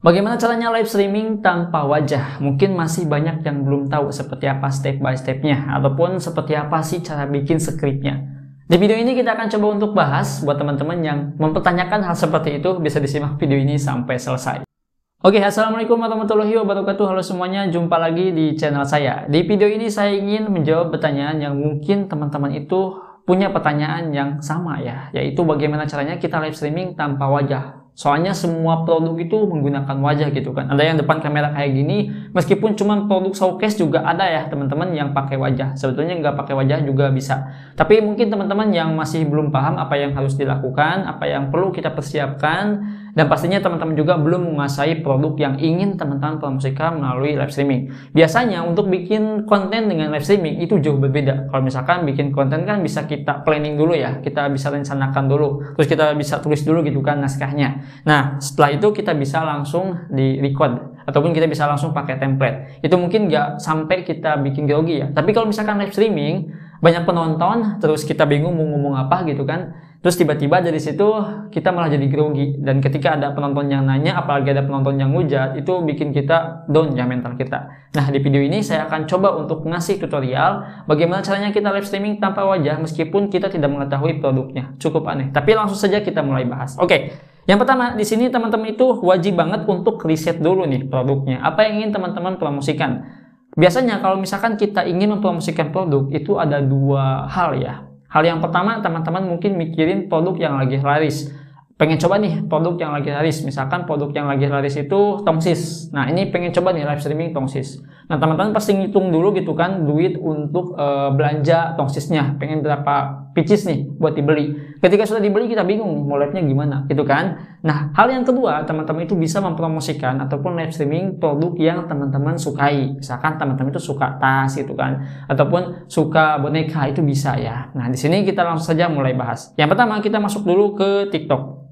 Bagaimana caranya live streaming tanpa wajah? Mungkin masih banyak yang belum tahu seperti apa step by stepnya, ataupun seperti apa sih cara bikin skripnya. Di video ini kita akan coba untuk bahas, buat teman-teman yang mempertanyakan hal seperti itu, bisa disimak video ini sampai selesai. Oke, assalamualaikum warahmatullahi wabarakatuh. Halo semuanya, jumpa lagi di channel saya. Di video ini saya ingin menjawab pertanyaan yang mungkin teman-teman itu punya pertanyaan yang sama ya, yaitu bagaimana caranya kita live streaming tanpa wajah. Soalnya semua produk itu menggunakan wajah gitu kan. Ada yang depan kamera kayak gini, meskipun cuma produk showcase juga ada ya teman-teman yang pakai wajah. Sebetulnya nggak pakai wajah juga bisa. Tapi mungkin teman-teman yang masih belum paham apa yang harus dilakukan, apa yang perlu kita persiapkan, dan pastinya teman-teman juga belum menguasai produk yang ingin teman-teman promosikan melalui live streaming. Biasanya untuk bikin konten dengan live streaming itu jauh berbeda. Kalau misalkan bikin konten kan bisa kita planning dulu ya, kita bisa rencanakan dulu, terus kita bisa tulis dulu gitu kan naskahnya. Nah, setelah itu kita bisa langsung di record ataupun kita bisa langsung pakai template. Itu mungkin nggak sampai kita bikin grogi ya. Tapi kalau misalkan live streaming banyak penonton, terus kita bingung mau ngomong apa gitu kan. Terus tiba-tiba dari situ kita malah jadi grogi. Dan ketika ada penonton yang nanya, apalagi ada penonton yang ngujat, itu bikin kita down ya mental kita. Nah, di video ini saya akan coba untuk ngasih tutorial bagaimana caranya kita live streaming tanpa wajah meskipun kita tidak mengetahui produknya. Cukup aneh. Tapi langsung saja kita mulai bahas. Oke. Yang pertama, di sini teman-teman itu wajib banget untuk riset dulu nih produknya. Apa yang ingin teman-teman promosikan? Biasanya kalau misalkan kita ingin mempromosikan produk, itu ada dua hal ya. Hal yang pertama, teman-teman mungkin mikirin produk yang lagi laris. Pengen coba nih produk yang lagi laris. Misalkan produk yang lagi laris itu tongsis. Nah, ini pengen coba nih live streaming tongsis. Nah, teman-teman pasti ngitung dulu gitu kan duit untuk belanja tongsisnya. Pengen berapa pieces nih buat dibeli. Ketika sudah dibeli kita bingung nih mau live-nya gimana gitu kan. Nah, hal yang kedua, teman-teman itu bisa mempromosikan ataupun live streaming produk yang teman-teman sukai. Misalkan teman-teman itu suka tas gitu kan, ataupun suka boneka, itu bisa ya. Nah, di sini kita langsung saja mulai bahas. Yang pertama, kita masuk dulu ke TikTok.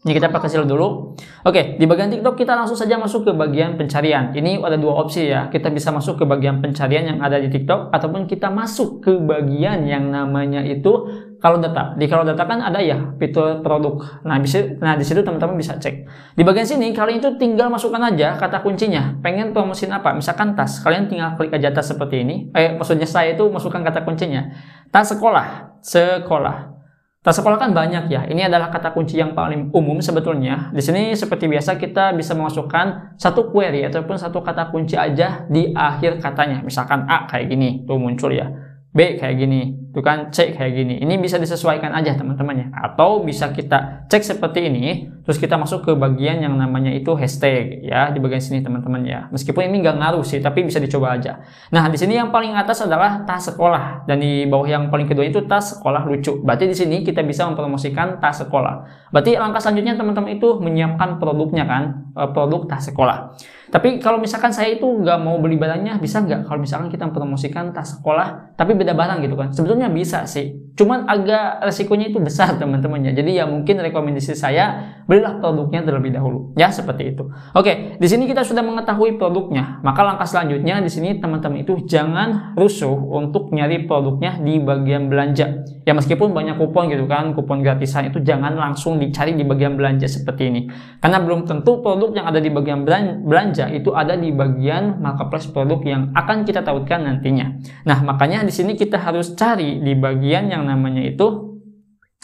Ini kita perkecil dulu. Oke, di bagian TikTok kita langsung saja masuk ke bagian pencarian. Ini ada dua opsi ya. Kita bisa masuk ke bagian pencarian yang ada di TikTok, ataupun kita masuk ke bagian yang namanya itu kalau data. Di kalau data kan ada ya fitur produk. Nah, di situ teman-teman bisa cek. Di bagian sini kalian itu tinggal masukkan aja kata kuncinya. Pengen promosiin apa? Misalkan tas. Kalian tinggal klik aja tas seperti ini. Maksudnya saya itu masukkan kata kuncinya. Tas sekolah. Sekolah. Tas sekolah kan banyak ya. Ini adalah kata kunci yang paling umum sebetulnya. Di sini seperti biasa kita bisa memasukkan satu query ataupun satu kata kunci aja di akhir katanya. Misalkan A kayak gini, tuh muncul ya. B kayak gini, tuh kan C kayak gini. Ini bisa disesuaikan aja teman-teman ya. Atau bisa kita cek seperti ini, terus kita masuk ke bagian yang namanya itu hashtag ya, di bagian sini teman-teman ya. Meskipun ini nggak ngaruh sih, tapi bisa dicoba aja. Nah, di sini yang paling atas adalah tas sekolah, dan di bawah yang paling kedua itu tas sekolah lucu. Berarti di sini kita bisa mempromosikan tas sekolah. Berarti langkah selanjutnya teman-teman itu menyiapkan produknya kan, produk tas sekolah. Tapi kalau misalkan saya itu nggak mau beli barangnya, bisa nggak kalau misalkan kita mempromosikan tas sekolah tapi beda barang gitu kan? Sebetulnya bisa sih, cuman agak resikonya itu besar teman-teman ya. Jadi ya mungkin rekomendasi saya belilah produknya terlebih dahulu ya, seperti itu. Oke, di sini kita sudah mengetahui produknya, maka langkah selanjutnya di sini teman-teman itu jangan rusuh untuk nyari produknya di bagian belanja. Ya meskipun banyak kupon gitu kan, kupon gratisan, itu jangan langsung dicari di bagian belanja seperti ini. Karena belum tentu produk yang ada di bagian belanja itu ada di bagian marketplace produk yang akan kita tautkan nantinya. Nah, makanya di sini kita harus cari di bagian yang namanya itu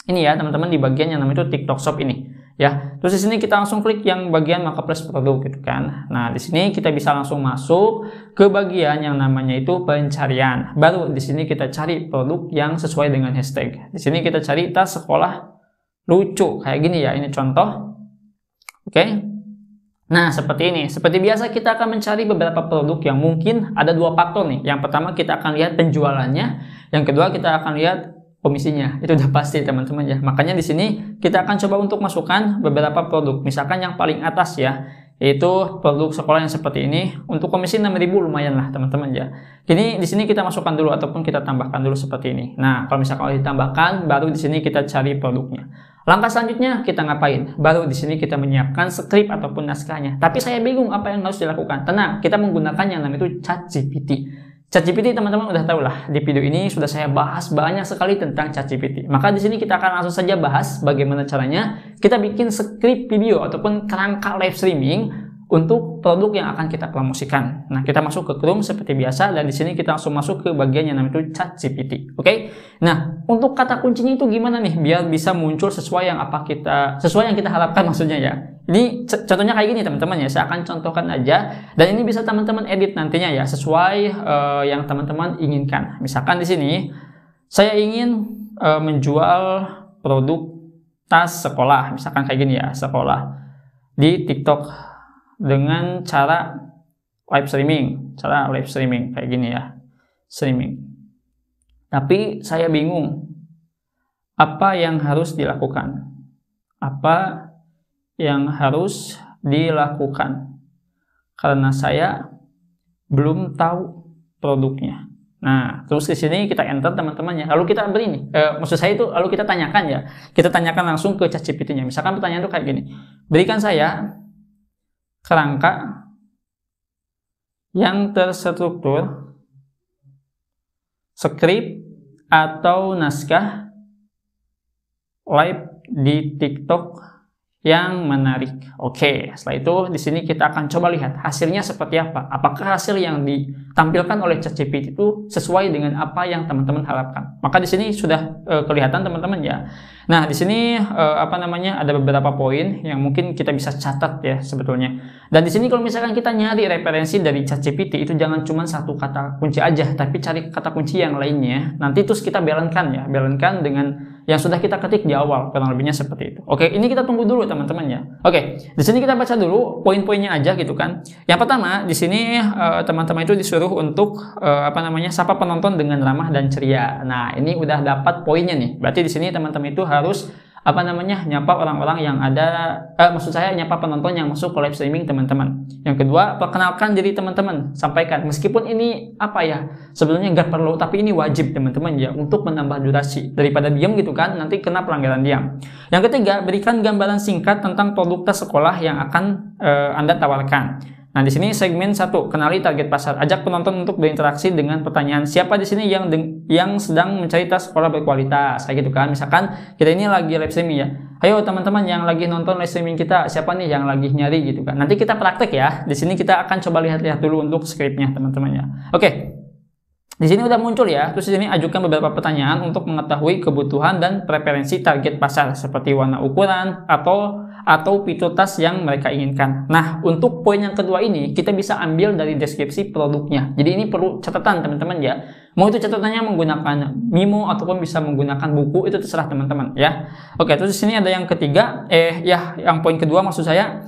ini ya, teman-teman, di bagian yang namanya itu TikTok Shop ini. Ya, terus di sini kita langsung klik yang bagian marketplace produk gitu kan. Nah, di sini kita bisa langsung masuk ke bagian yang namanya itu pencarian. Baru di sini kita cari produk yang sesuai dengan hashtag. Di sini kita cari tas sekolah lucu kayak gini ya. Ini contoh. Oke. Nah, seperti ini. Seperti biasa kita akan mencari beberapa produk yang mungkin ada dua faktor nih. Yang pertama kita akan lihat penjualannya, yang kedua kita akan lihat komisinya. Itu udah pasti teman-teman ya. Makanya di sini kita akan coba untuk masukkan beberapa produk. Misalkan yang paling atas ya, yaitu produk sekolah yang seperti ini. Untuk komisi 6.000 lumayan lah teman-teman ya. Ini di sini kita masukkan dulu ataupun kita tambahkan dulu seperti ini. Nah, kalau misalkan ditambahkan, baru di sini kita cari produknya. Langkah selanjutnya kita ngapain? Baru di sini kita menyiapkan skrip ataupun naskahnya. Tapi saya bingung apa yang harus dilakukan. Tenang, kita menggunakan yang namanya itu ChatGPT. ChatGPT teman-teman udah tahu lah, di video ini sudah saya bahas banyak sekali tentang ChatGPT. Maka di sini kita akan langsung saja bahas bagaimana caranya kita bikin skrip video ataupun kerangka live streaming untuk produk yang akan kita promosikan. Nah, kita masuk ke Chrome seperti biasa, dan di sini kita langsung masuk ke bagian yang namanya itu ChatGPT. Oke. Nah, untuk kata kuncinya itu gimana nih biar bisa muncul sesuai yang kita harapkan maksudnya ya. Ini contohnya kayak gini teman-teman ya. Saya akan contohkan aja, dan ini bisa teman-teman edit nantinya ya sesuai yang teman-teman inginkan. Misalkan di sini saya ingin menjual produk tas sekolah, misalkan kayak gini ya, sekolah di TikTok dengan cara live streaming kayak gini ya, streaming. Tapi saya bingung apa yang harus dilakukan, karena saya belum tahu produknya. Nah, terus di sini kita enter teman-teman ya. Lalu kita beri nih, maksud saya itu lalu kita tanyakan ya. Kita tanyakan langsung ke ChatGPT-nya. Misalkan pertanyaan itu kayak gini. Berikan saya kerangka yang terstruktur, skrip atau naskah live di TikTok yang menarik. Oke, setelah itu di sini kita akan coba lihat hasilnya seperti apa. Apakah hasil yang ditampilkan oleh ChatGPT itu sesuai dengan apa yang teman-teman harapkan? Maka di sini sudah kelihatan teman-teman ya. Nah, di sini ada beberapa poin yang mungkin kita bisa catat ya sebetulnya. Dan di sini kalau misalkan kita nyari referensi dari ChatGPT itu jangan cuma satu kata kunci aja, tapi cari kata kunci yang lainnya. Nanti terus kita balance-kan dengan yang sudah kita ketik di awal, kurang lebihnya seperti itu. Oke, ini kita tunggu dulu teman-teman ya. Oke, di sini kita baca dulu poin-poinnya aja gitu kan. Yang pertama, di sini teman-teman itu disuruh untuk sapa penonton dengan ramah dan ceria. Nah, ini udah dapat poinnya nih. Berarti di sini teman-teman itu harus nyapa orang-orang yang ada, nyapa penonton yang masuk ke live streaming teman-teman. Yang kedua, perkenalkan diri teman-teman, sampaikan meskipun ini sebenarnya nggak perlu, tapi ini wajib teman-teman ya untuk menambah durasi daripada diam gitu kan, nanti kena pelanggaran diam. Yang ketiga, berikan gambaran singkat tentang produk tas sekolah yang akan Anda tawarkan. Nah, di sini segmen 1, kenali target pasar. Ajak penonton untuk berinteraksi dengan pertanyaan siapa di sini yang sedang mencari tas sekolah berkualitas, kayak gitu kan. Misalkan kita ini lagi live streaming ya. Ayo teman-teman yang lagi nonton live streaming kita, siapa nih yang lagi nyari gitu kan. Nanti kita praktek ya. Di sini kita akan coba lihat-lihat dulu untuk skripnya teman-teman ya. Oke. Di sini udah muncul ya. Terus di sini ajukan beberapa pertanyaan untuk mengetahui kebutuhan dan preferensi target pasar seperti warna, ukuran atau fitur tas yang mereka inginkan. Nah, untuk poin yang kedua ini kita bisa ambil dari deskripsi produknya. Jadi ini perlu catatan teman-teman ya. Mau itu catatannya menggunakan Mimo ataupun bisa menggunakan buku, itu terserah teman-teman ya. Oke, terus di sini ada yang ketiga, yang poin kedua maksud saya.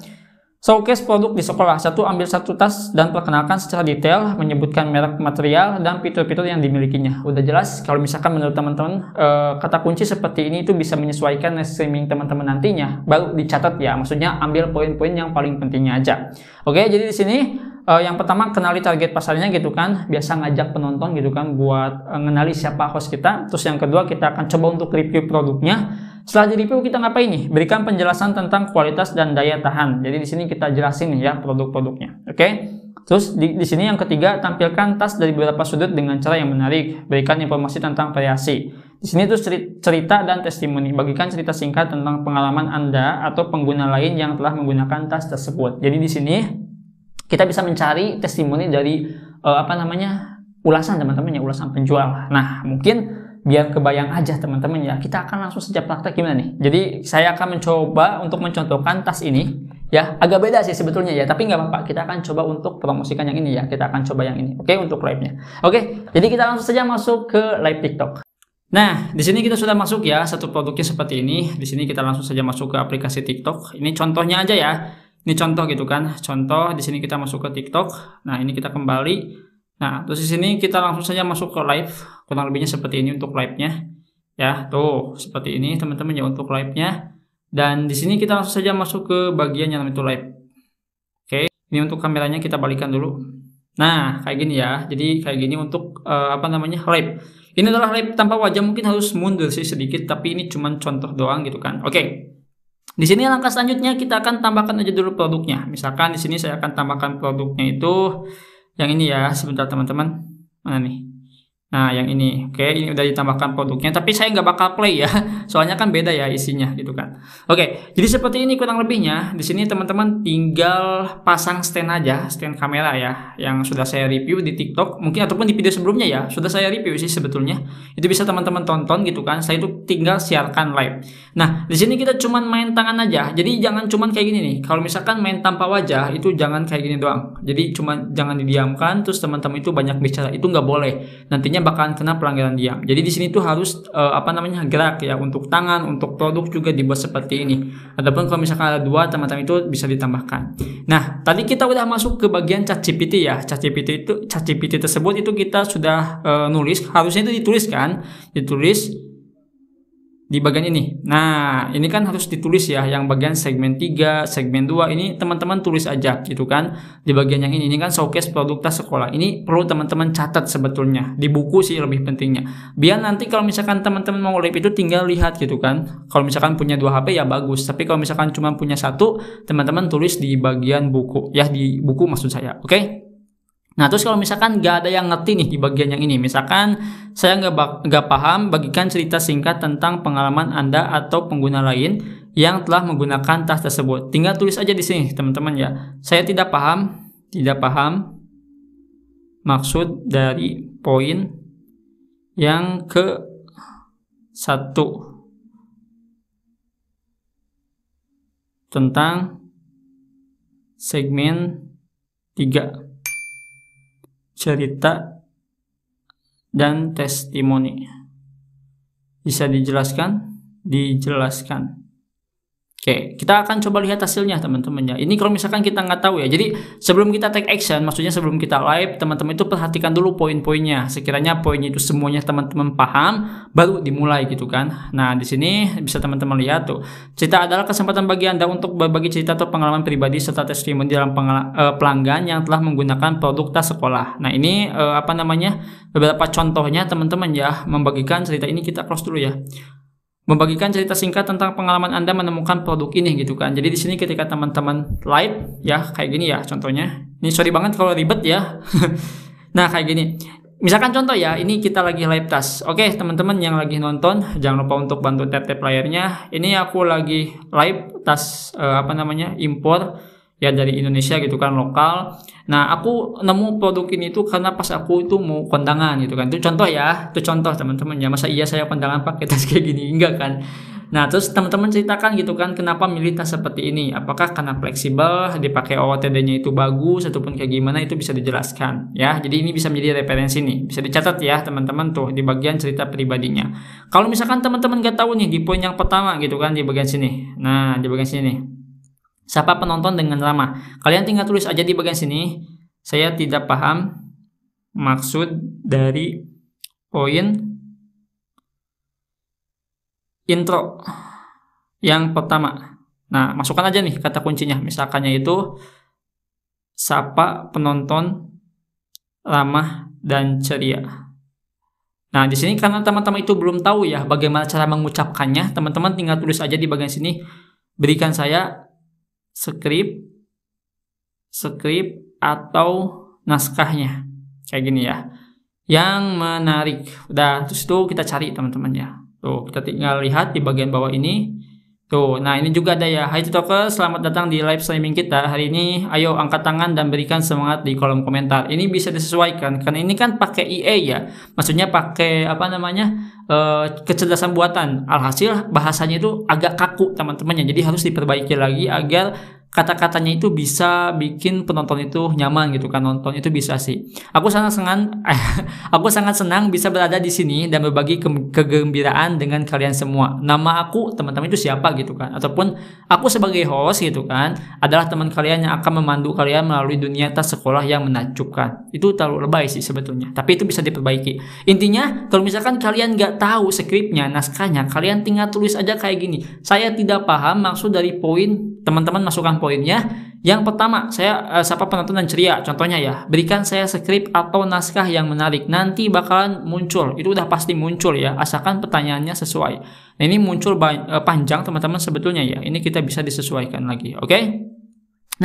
Showcase produk di sekolah. Ambil satu tas dan perkenalkan secara detail, menyebutkan merek, material, dan fitur-fitur yang dimilikinya. Udah jelas, kalau misalkan menurut teman-teman kata kunci seperti ini itu bisa menyesuaikan streaming teman-teman nantinya, baru dicatat ya. Maksudnya ambil poin-poin yang paling pentingnya aja. Oke, jadi di sini yang pertama kenali target pasarnya gitu kan, biasa ngajak penonton gitu kan buat ngenali siapa host kita. Terus yang kedua kita akan coba untuk review produknya. Setelah di review kita ngapain nih? Berikan penjelasan tentang kualitas dan daya tahan. Jadi di sini kita jelasin nih ya produk-produknya. Oke. Terus di sini yang ketiga, tampilkan tas dari beberapa sudut dengan cara yang menarik. Berikan informasi tentang variasi. Di sini tuh cerita dan testimoni. Bagikan cerita singkat tentang pengalaman Anda atau pengguna lain yang telah menggunakan tas tersebut. Jadi di sini kita bisa mencari testimoni dari ulasan teman-teman ya, ulasan penjual. Nah, mungkin biar kebayang aja teman-teman ya, kita akan langsung saja praktek gimana nih. Jadi saya akan mencoba untuk mencontohkan tas ini ya, agak beda sih sebetulnya ya, tapi nggak apa-apa, kita akan coba untuk promosikan yang ini ya, kita akan coba yang ini. Oke, untuk live-nya. Oke, jadi kita langsung saja masuk ke live TikTok. Nah, di sini kita sudah masuk ya, satu produknya seperti ini. Di sini kita langsung saja masuk ke aplikasi TikTok. Ini contohnya aja ya. Ini contoh gitu kan. Contoh di sini kita masuk ke TikTok. Nah, ini kita kembali. Nah, terus di sini kita langsung saja masuk ke live. Kurang lebihnya seperti ini untuk live-nya. Ya, tuh seperti ini teman-teman ya untuk live-nya. Dan di sini kita langsung saja masuk ke bagian yang itu live. Oke, ini untuk kameranya kita balikan dulu. Nah, kayak gini ya. Jadi kayak gini untuk live. Ini adalah live tanpa wajah, mungkin harus mundur sih sedikit, tapi ini cuma contoh doang gitu kan. Oke. Di sini langkah selanjutnya kita akan tambahkan aja dulu produknya. Misalkan di sini saya akan tambahkan produknya itu yang ini ya, sebentar teman-teman. Mana nih? Nah, yang ini. Oke, ini udah ditambahkan produknya, tapi saya nggak bakal play ya. Soalnya kan beda ya isinya gitu kan. Oke, jadi seperti ini kurang lebihnya. Di sini teman-teman tinggal pasang stand aja, stand kamera ya, yang sudah saya review di TikTok, mungkin ataupun di video sebelumnya ya, sudah saya review sih sebetulnya. Itu bisa teman-teman tonton gitu kan. Saya itu tinggal siarkan live. Nah, di sini kita cuman main tangan aja. Jadi jangan cuman kayak gini nih. Kalau misalkan main tanpa wajah itu jangan kayak gini doang. Jadi cuma jangan didiamkan terus teman-teman itu banyak bicara. Itu nggak boleh. Nantinya bakalan kena pelanggaran diam. Jadi di sini tuh harus gerak ya, untuk tangan, untuk produk juga dibuat seperti ini. Ataupun kalau misalkan ada dua, teman-teman itu bisa ditambahkan. Nah, tadi kita udah masuk ke bagian ChatGPT ya. ChatGPT tersebut itu kita sudah nulis, harusnya itu ditulis di bagian ini. Nah, ini kan harus ditulis ya, yang bagian segmen 3, segmen 2 ini teman-teman tulis aja gitu kan. Di bagian yang ini kan showcase produk tas sekolah. Ini perlu teman-teman catat sebetulnya. Di buku sih lebih pentingnya. Biar nanti kalau misalkan teman-teman mau live itu tinggal lihat gitu kan. Kalau misalkan punya 2 HP ya bagus, tapi kalau misalkan cuma punya 1, teman-teman tulis di bagian buku. Ya, di buku maksud saya. Oke? Nah, terus kalau misalkan nggak ada yang ngerti nih di bagian yang ini, misalkan saya nggak paham, bagikan cerita singkat tentang pengalaman Anda atau pengguna lain yang telah menggunakan tas tersebut. Tinggal tulis aja di sini, teman-teman ya. Saya tidak paham maksud dari poin yang ke-1 tentang segmen 3. Cerita dan testimoni. Bisa dijelaskan? Oke, kita akan coba lihat hasilnya teman-teman ya. Ini kalau misalkan kita nggak tahu ya. Jadi sebelum kita take action, maksudnya sebelum kita live, teman-teman itu perhatikan dulu poin-poinnya. Sekiranya poinnya itu semuanya teman-teman paham, baru dimulai gitu kan. Nah, di sini bisa teman-teman lihat tuh. Cerita adalah kesempatan bagi Anda untuk berbagi cerita atau pengalaman pribadi serta testimoni dalam pelanggan yang telah menggunakan produk tas sekolah. Nah, ini beberapa contohnya teman-teman ya, membagikan cerita ini. Kita close dulu ya. Membagikan cerita singkat tentang pengalaman Anda menemukan produk ini gitu kan. Jadi di sini ketika teman-teman live ya kayak gini ya contohnya. Ini sorry banget kalau ribet ya. Nah, kayak gini. Misalkan contoh ya, ini kita lagi live tas. Oke, teman-teman yang lagi nonton, jangan lupa untuk bantu tap-tap layarnya. Ini aku lagi live tas impor ya dari Indonesia gitu kan, lokal. Nah, aku nemu produk ini tuh karena pas aku itu mau kondangan gitu kan. Itu contoh ya, itu contoh teman-teman ya. Masa iya saya kondangan pakai tas kayak gini? Enggak kan. Nah, terus teman-teman ceritakan gitu kan, kenapa milih tas seperti ini? Apakah karena fleksibel, dipakai OOTD-nya itu bagus, ataupun kayak gimana, itu bisa dijelaskan ya. Jadi ini bisa menjadi referensi nih, bisa dicatat ya teman-teman tuh di bagian cerita pribadinya. Kalau misalkan teman-teman nggak tahu nih di poin yang pertama gitu kan, di bagian sini. Nah, di bagian sini nih. Sapa penonton dengan ramah. Kalian tinggal tulis aja di bagian sini. Saya tidak paham maksud dari poin intro yang pertama. Nah, masukkan aja nih kata kuncinya. Misalkannya itu sapa penonton ramah dan ceria. Nah, di sini karena teman-teman itu belum tahu ya bagaimana cara mengucapkannya, teman-teman tinggal tulis aja di bagian sini. Berikan saya skrip atau naskahnya kayak gini ya, yang menarik. Udah, terus itu kita cari teman-teman ya. Tuh, kita tinggal lihat di bagian bawah ini. Tuh, nah ini juga ada ya. Hai TikTokers, selamat datang di live streaming kita hari ini. Ayo angkat tangan dan berikan semangat di kolom komentar. Ini bisa disesuaikan karena ini kan pakai IA ya. Maksudnya pakai kecerdasan buatan. Alhasil bahasanya itu agak kaku teman-temannya. Jadi harus diperbaiki lagi agar kata-katanya itu bisa bikin penonton itu nyaman gitu kan, nonton itu bisa sih. Aku sangat senang bisa berada di sini dan berbagi kegembiraan dengan kalian semua. Nama aku teman-teman itu siapa gitu kan, ataupun aku sebagai host gitu kan adalah teman kalian yang akan memandu kalian melalui dunia tas sekolah yang menakjubkan. Itu terlalu lebay sih sebetulnya, tapi itu bisa diperbaiki. Intinya kalau misalkan kalian nggak tahu skripnya, naskahnya, kalian tinggal tulis aja kayak gini. Saya tidak paham maksud dari poin. Teman-teman masukkan poinnya. Yang pertama, saya sapa penonton dan ceria. Contohnya ya, berikan saya skrip atau naskah yang menarik. Nanti bakalan muncul. Itu udah pasti muncul ya, asalkan pertanyaannya sesuai. Nah, ini muncul panjang teman-teman sebetulnya ya. Ini kita bisa disesuaikan lagi, oke?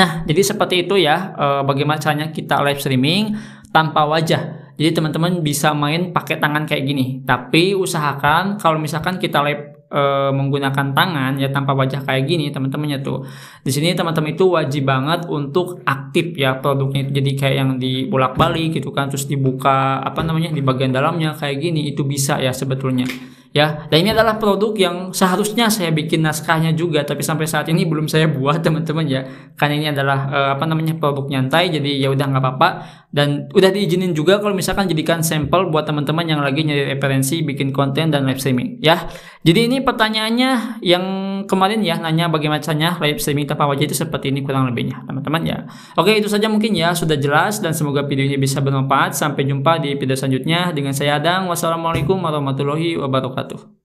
Nah, jadi seperti itu ya, bagaimana caranya kita live streaming tanpa wajah. Jadi teman-teman bisa main pakai tangan kayak gini. Tapi usahakan kalau misalkan kita live menggunakan tangan ya tanpa wajah kayak gini teman-temannya tuh. Di sini teman-teman itu wajib banget untuk aktif ya produknya itu. Jadi kayak yang dibolak-balik gitu kan, terus dibuka apa namanya di bagian dalamnya kayak gini, itu bisa ya sebetulnya. Ya, dan ini adalah produk yang seharusnya saya bikin naskahnya juga, tapi sampai saat ini belum saya buat teman-teman ya, karena ini adalah apa namanya produk nyantai, jadi ya udah nggak apa-apa, dan udah diizinin juga kalau misalkan jadikan sampel buat teman-teman yang lagi nyari referensi bikin konten dan live streaming ya. Jadi ini pertanyaannya yang kemarin ya, nanya bagaimana caranya live streaming tanpa wajah itu seperti ini kurang lebihnya teman-teman ya. Oke, itu saja mungkin ya, sudah jelas dan semoga video ini bisa bermanfaat. Sampai jumpa di video selanjutnya dengan saya Adang. Wassalamualaikum warahmatullahi wabarakatuh.